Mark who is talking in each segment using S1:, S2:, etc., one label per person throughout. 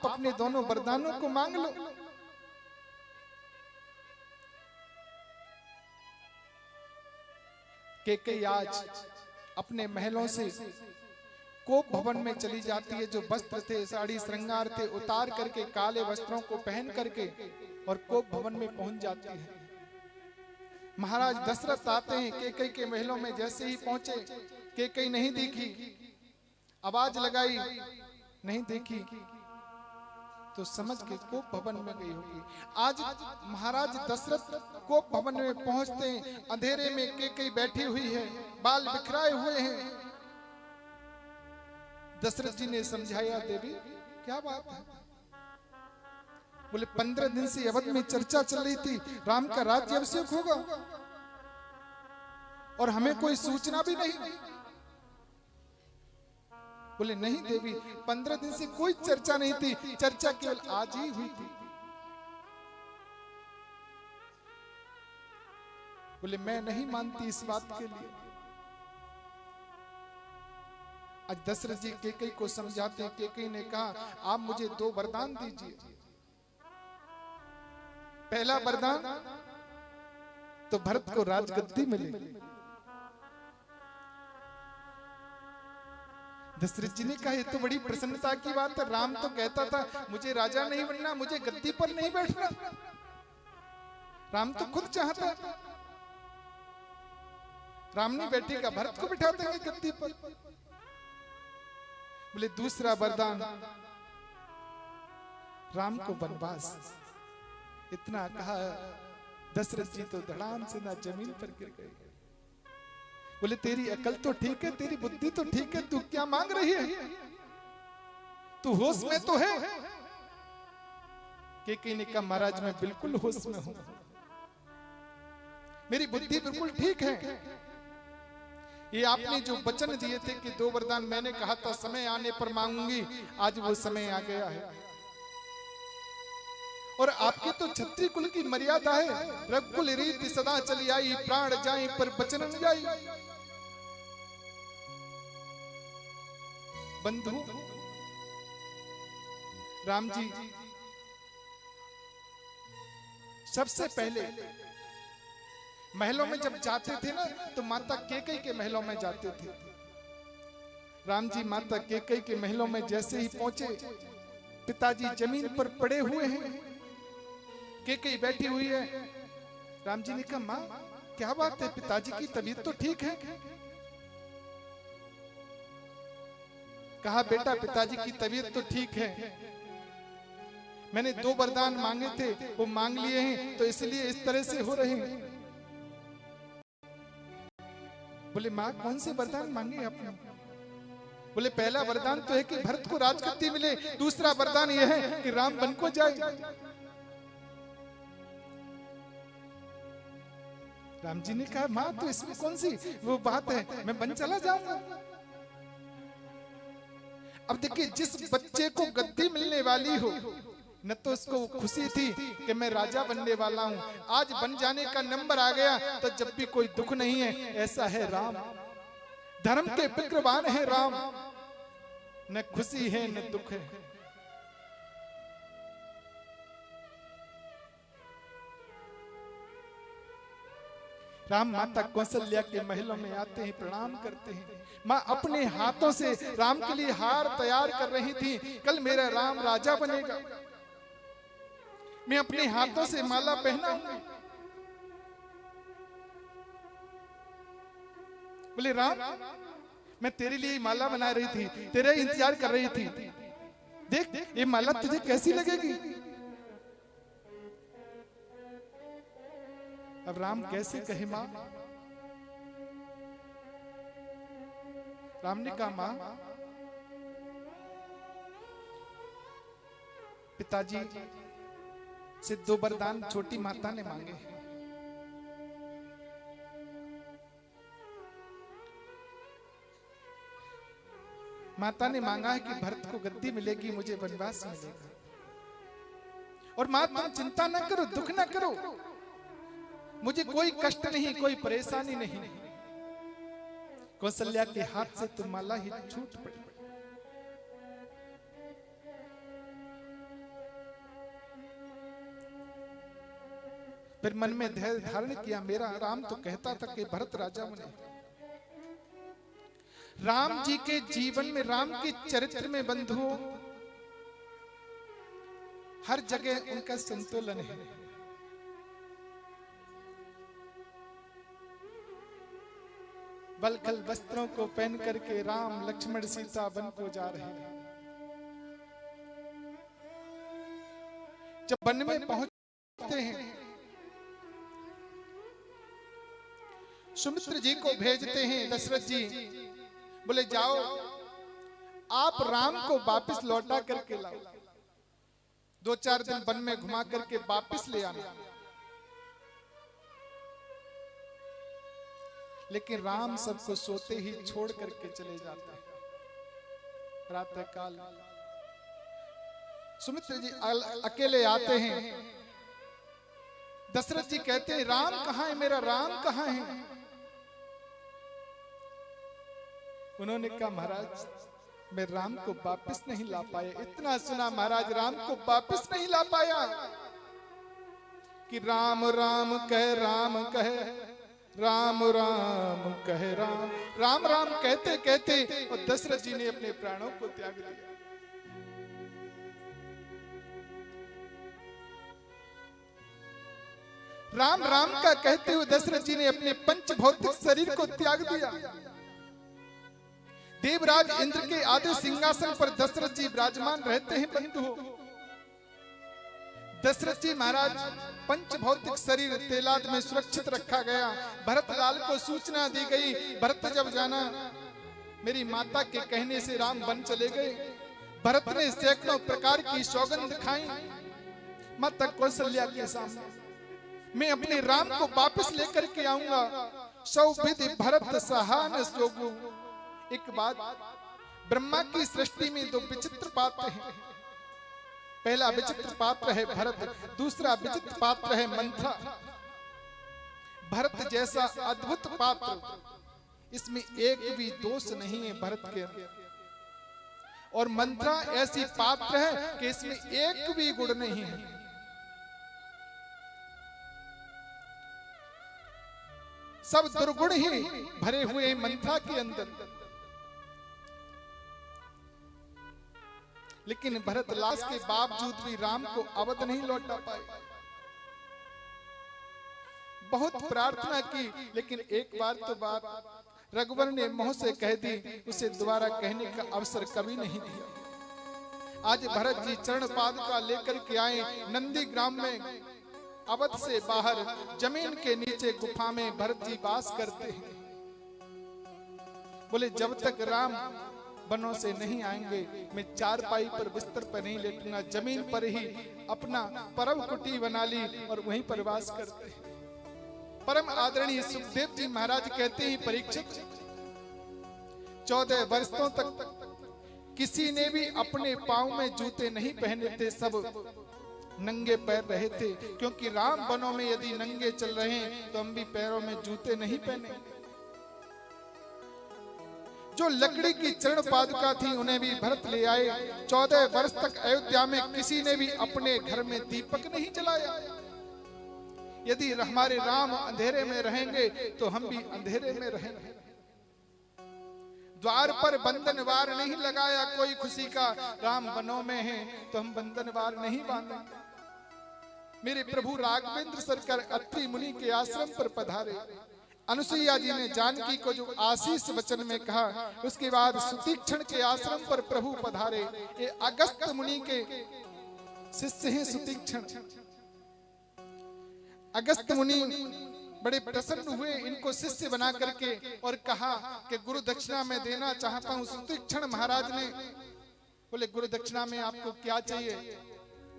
S1: आप अपने दोनों वरदानों को मांग लो। कैकेयी आज अपने महलों से कोप भवन में चली जाती है। जो वस्त्र थे, साड़ी श्रृंगार थे, उतार करके काले वस्त्रों को पहन करके और कोप भवन में पहुंच जाती है। महाराज दशरथ आते हैं कैकेयी के महलों में। जैसे ही पहुंचे, कैकेयी नहीं दिखी, आवाज लगाई, नहीं देखी, तो समझ के कोप भवन में गई होगी। आज महाराज दशरथ कोप भवन में पहुंचते हैं, अंधेरे में कैकेयी बैठी हुई है, बाल बिखराए हुए हैं। दशरथ जी ने समझाया, देवी क्या बात है? बोले 15 दिन से अवध में चर्चा चल रही थी, राम का राज्य अभिषेक होगा और हमें कोई सूचना भी नहीं। बोले नहीं देवी, 15 दिन से कोई चर्चा नहीं थी, चर्चा केवल आज ही हुई थी। बोले मैं नहीं मानती इस बात के लिए। आज दशरथ जी कैकेयी को समझाते हैं। कैकेयी ने कहा, आप मुझे 2 वरदान दीजिए। पहला वरदान तो भरत को राजगद्दी मिले। दशरथ जी ने कहा, ये तो बड़ी प्रसन्नता की बात है। राम तो कहता था मुझे राजा नहीं बनना, मुझे गद्दी पर नहीं बैठना। राम तो खुद चाहता, राम नहीं बैठेगा, भरत को बिठा देंगे गद्दी पर। बोले दूसरा वरदान, राम को वनवास। इतना कहा, दशरथ जी तो धड़ाम से ना जमीन पर गिर गए। बोले तेरी अकल तो ठीक है, तेरी बुद्धि तो ठीक है, तू क्या मांग रही है? तू होश में तो है? कैकेयी ने कहा, महाराज मैं बिल्कुल होश में हूं, मेरी बुद्धि बिल्कुल ठीक है। ये आपने जो वचन दिए थे कि 2 वरदान, मैंने कहा था समय आने पर मांगूंगी, आज वो समय आ गया है। और आपके तो क्षत्रिय कुल की मर्यादा है, रघुकुल रीति सदा चली आई, प्राण जाए पर बचन न जाई। बंधु राम जी सबसे पहले महलों में जब जाते थे ना, तो माता कैकेयी के महलों में जाते थे। राम जी माता कैकेयी के महलों में जैसे ही पहुंचे, पिताजी जमीन पर पड़े हुए हैं, कैकेयी बैठी हुई है। राम जी ने कहा, मां क्या बात है, पिताजी की तबीयत तो ठीक है? कहा, बेटा पिताजी की तबीयत तो ठीक है, मैंने 2 वरदान मांगे थे, वो मांग लिए हैं, तो इसलिए इस तरह से हो रहे हैं। बोले मां कौन से वरदान मांगे आपने? बोले पहला वरदान तो है कि भरत को राजगद्दी मिले, दूसरा वरदान यह है कि राम वन को जाए। राम जी ने कहा, मां तो इसमें कौन सी वो बात है, मैं वन चला जाऊंगा। अब देखिए, जिस बच्चे को गद्दी मिलने वाली हो, न तो उसको खुशी थी कि मैं राजा बनने वाला हूं, आज बन जाने का नंबर आ गया, तो जब भी कोई दुख नहीं है। ऐसा है राम, धर्म के विग्रहवान है राम, न खुशी है न दुख है। राम माता कौशल्या के महलों में आते हैं, प्रणाम करते हैं। माँ अपने हाथों से राम के लिए हार तैयार कर रही थी, कल मेरा राम राजा बनेगा, मैं अपने हाथों से माला पहनाऊंगी। बोले राम, मैं तेरे लिए माला बना रही थी, तेरा इंतजार कर रही थी, देख ये माला तुझे कैसी लगेगी? अब राम कैसे कहे मां? राम ने कहा, मां पिताजी से 2 वरदान छोटी माता ने मांगे। माता ने मांगा है कि भरत को गद्दी मिलेगी, मुझे वनवास मिलेगा। और मां तुम चिंता न करो, दुख न करो, मुझे कोई कष्ट नहीं, कोई परेशानी नहीं। कौशल्या के हाथ से तो माला ही छूट पड़ी। फिर मन में धैर्य धारण किया, मेरा राम तो कहता था कि भरत राजा बने। राम जी के जीवन में, राम के चरित्र में बंधुओं हर जगह उनका संतुलन है। बलखल वस्त्रों को पहन करके राम लक्ष्मण सीता वन को जा रहे हैं। जब वन में पहुंचते हैं, सुमित्र जी को भेजते हैं दशरथ जी, बोले जाओ आप राम को वापस लौटा करके लाओ, 2-4 दिन वन में घुमा करके वापस ले आना। लेकिन राम सबको सोते ही छोड़ करके चले जाते हैं। प्रातः काल सुमित्र जी अकेले आते हैं। दशरथ जी कहते हैं राम कहाँ है, मेरा राम कहाँ है? उन्होंने कहा महाराज मैं राम को वापस नहीं ला पाया। इतना सुना महाराज, राम को वापस नहीं ला पाया कि राम राम कह, राम कह, राम राम कह, राम राम राम कहते कहते और दशरथ जी ने अपने प्राणों को त्याग दिया। राम राम का कहते हुए दशरथ जी ने अपने पंच भौतिक शरीर को त्याग दिया। देवराज इंद्र के आधे सिंहासन पर दशरथ जी विराजमान रहते हैं। बंधुओं, दशरथ जी महाराज पंच भौतिक शरीर तेलाद में सुरक्षित रखा गया। भरत लाल को सूचना दी गई, भरत जब जाना, मेरी माता के कहने से राम वन चले गए। भरत ने सैकड़ों प्रकार की सौगंध खाई माता कौशल्या के सामने, मैं अपने राम को वापस लेकर के आऊंगा। सौविधि भरत सहान सोगु। एक बात, ब्रह्मा की सृष्टि में 2 विचित्र पात्र हैं। पहला विचित्र पात्र है भरत, दूसरा विचित्र पात्र है मंथरा। भरत जैसा अद्भुत पात्र, इसमें एक भी दोष नहीं है भरत के अंदर। और मंथरा ऐसी पात्र है कि इसमें एक भी गुण नहीं है। सब दुर्गुण ही भरे हुए मंथरा के अंदर। लेकिन भरत लाश के बावजूद भी राम को अवध नहीं लौटा पाए। बहुत प्रार्थना की, लेकिन एक बार तो बात रघुवर ने मुंह से कह दी, उसे दोबारा कहने का अवसर कभी नहीं दिया। आज भरत जी चरण पादुका लेकर के आए नंदी ग्राम में। अवध से बाहर जमीन के नीचे गुफा में भरत जी वास करते हैं। बोले जब तक राम वनों से नहीं आएंगे, मैं चारपाई पर बिस्तर पर नहीं लेटूंगा। जमीन पर ही अपना परम कुटी बना ली और वहीं पर वास करते हैं। परम आदरणीय सुखदेव जी महाराज कहते हैं, परीक्षित 14 वर्षों तक किसी ने भी अपने पांव में जूते नहीं पहने थे, सब नंगे पैर रहे थे। क्योंकि राम वनों में यदि नंगे चल रहे हैं तो हम भी पैरों में जूते नहीं पहने। जो लकड़ी की चरण पादुका थी उन्हें भी भरत ले आए। 14 वर्ष तक अयोध्या में किसी ने भी अपने घर में दीपक नहीं जलाया। यदि हमारे राम अंधेरे में रहेंगे तो हम भी अंधेरे में रहेंगे। द्वार पर बंधनवार नहीं लगाया कोई खुशी का, राम वनों में है तो हम बंधनवार नहीं बांधेंगे। मेरे प्रभु राघवेंद्र सरकार अत्रि मुनि के आश्रम पर पधारे। अनुसुईया जी ने जानकी को जो आशीष वचन में कहा, उसके बाद सुतीक्षण के आश्रम पर प्रभु पधारे। ये अगस्त मुनि के शिष्य हैं सुतीक्षण। अगस्त मुनि बड़े प्रसन्न हुए, इनको शिष्य बना करके, और कहा कि गुरु दक्षिणा में देना चाहता हूं। सुतीक्षण महाराज ने बोले गुरु दक्षिणा में आपको क्या चाहिए?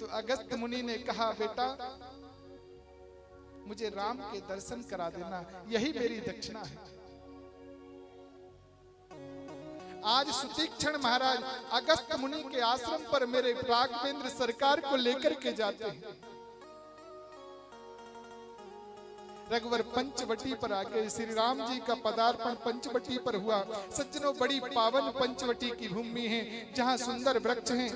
S1: तो अगस्त मुनि ने कहा, बेटा मुझे राम के दर्शन करा देना, यही मेरी दक्षिणा है। आज सुतीक्षण महाराज अगस्त मुनि के आश्रम पर मेरे राघवेंद्र सरकार को लेकर के जाते हैं। रघुवर पंचवटी पर आ गए। श्री राम जी का पदार्पण पंचवटी पर हुआ। सज्जनों, बड़ी पावन पंचवटी की भूमि है, जहां सुंदर वृक्ष हैं।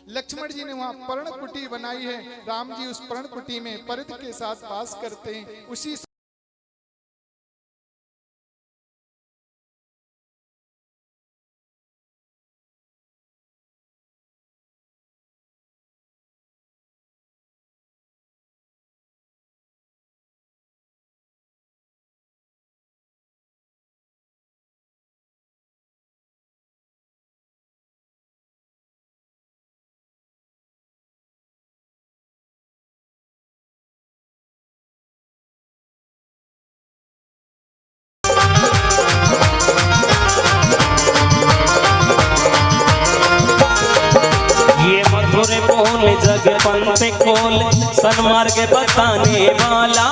S1: लक्ष्मण जी ने वहाँ पर्णकुटी बनाई है। राम जी उस पर्णकुटी में परित के साथ वास करते हैं। उसी
S2: जग पंथ खोल सन्मार्ग बताने वाला,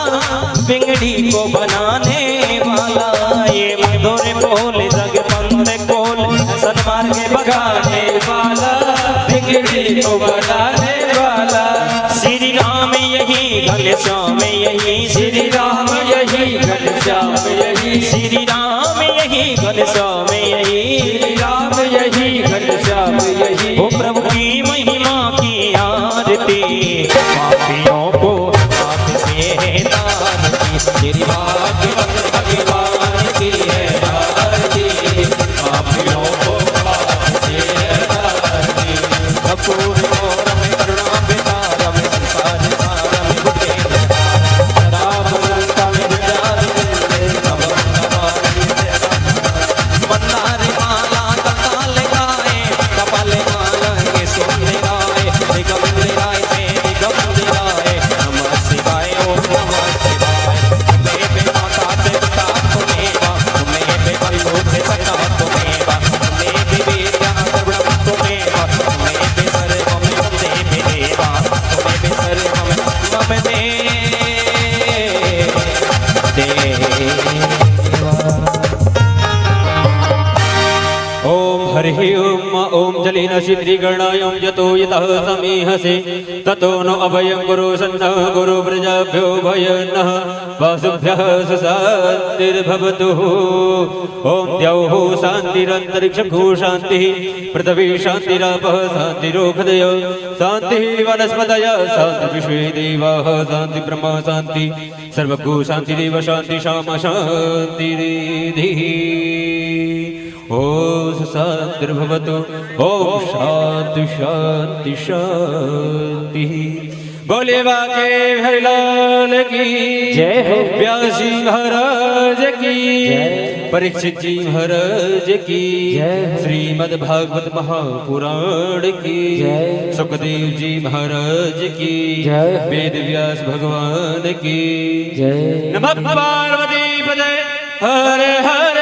S2: बिगड़ी को बनाने वाला। ये मधुर बोल जग पंथ खोल सन्मार्ग बताने वाला, बिगड़ी को बनाने वाला। श्री राम यही घनश्याम यही, श्री राम यही घनश्याम यही, श्री राम यही घनश्याम यही, श्री राम यही घनश्याम यही। वो प्रभु की महिमा की आरती, पापियों को पाप से तार की, तेरी भाग्यवान भगवान की है आरती, पापियों को पाप से तार की। कपूर मोरम करुणा बितारम संसार सारम गुटे राम लंका में विचार मंदार माला कपाल गाए, कपाल माला के सोने गाए, दिगंबर राय से दिगंबर राय, नमः शिवाय ओम नमः शिवाय। तुम्हें पे माता से पिता तुम्हें बा, तुम्हें पे परिलोक से सता तुम्हें बा, तुम्हें पे वेद्या सर्वम तुम्हें बा, तुम्हें पे सर्वम वंदे पे देवा, तुम्हें पे सर्वम मम ओम हरि ओम जलेन शीघ्रीगणायं यतो यतः समीहसे ततो नो अभयं गुरु सन्नः गुरु व्रजभ्यो भयन्नः वासुभ्यः सुशान्तिर्भवतु। ओम द्यौः शान्तिरन्तरिक्षं शान्तिः पृथिवी शान्तिरापः शान्तिरोषधय शान्तिः वनस्पतयः शान्तिर्विश्वे देवाः शान्ति ब्रह्म शान्ति सर्वभू शान्तिरेव शान्ति शाम शान्तिरिधिः। ओम शान्तिर्भवतु ओम शांति शांति शांति। बोले बाके हरिलाल की जय हो, व्यासी महाराज की जय, परीक्षित जी महाराज की जय, श्रीमद् भागवत महापुराण की जय, सुखदेव जी महाराज की जय, वेद व्यास भगवान की जय। नमः पार्वती पते हर हर